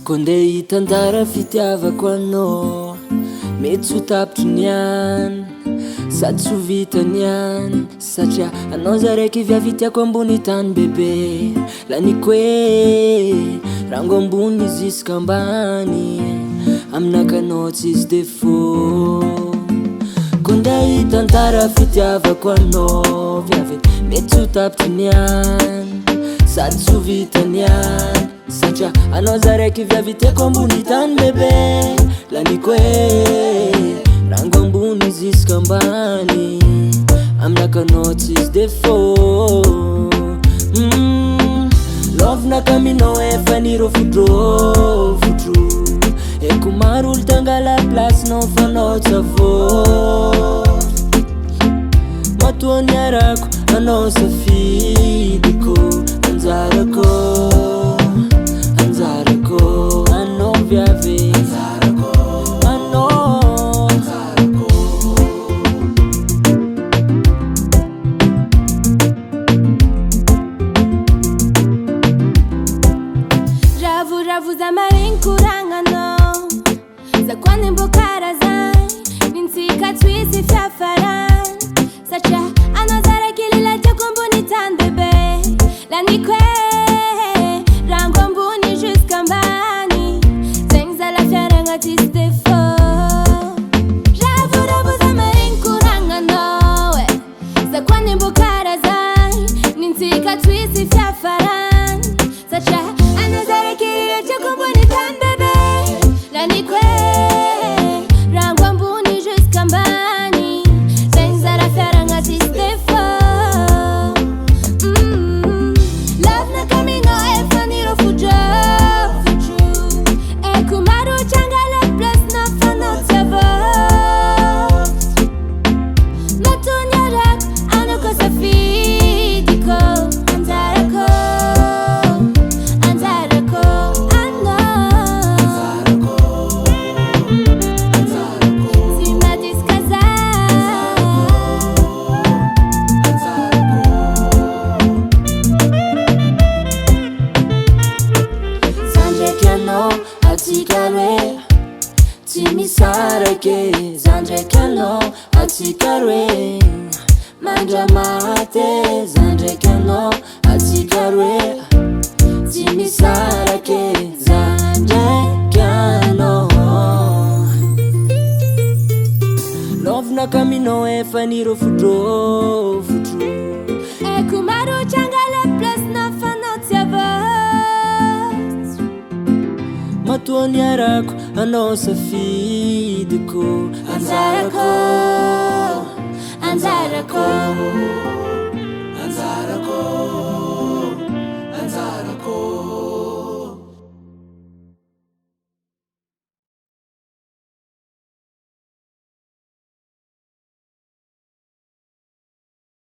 Konde hitandara fitiavako anao, mety tsy ho tapitry niany sady tsy ho vitany ihany, satria anao za raiky viavitiako ambony tany bebe. Laniko hoe rango ambony ziska ambany, aminaka anao tsisy défaut. Konde hitantara fitiavako anao, viavy mety tsy ho tapitry niany sady tsy ho vitany ihany, satria anao za raiky viavitiako ambony tany bebe. Laniko hoe rango ambony ziska ambany, aminaka anao tsisy défaut. Lovinaka aminao efa nirô fodrô, eko maro olo tangala placenao fa anao tsy avô. Matoa niarako anao safidiko, anjarako anao viavy, anao Ravo za maregny koragnanao, za koa mbo karazany mintsika twisy fiafarany, satria anao za raiky lila tiako ambony tany bebe. Laniko hoe rango ambony jusk'ambany, zegny za la fiaragna tsisy défaut. Ravo za maregny koragnanao, za koa mbo karazany mintsika twisy fiafarany, satria anao za raiky lila tiako ambony tany bebe. Laniko hoe rango ambony jusk'ambany, zegny za la fiaragna tsisy défaut. Lovinaka aminao efa nirô fodrô, eko maro tsangala placenao fa anao tsy avô. Matoa niarako anao koa safidiko, anjarako tsy madiska za. za ndraiky anao atsika roe tsy misarake, za ndraiky anao atsika roe mandramate, za ndraiky anao atsika roe tsy misarake, za ndraiky anao. Lovinaka aminao efa nirô fodrô, Eko maro tsangala placenao fa anao tsy avô. matoa niarako anao safidiko, Anjarako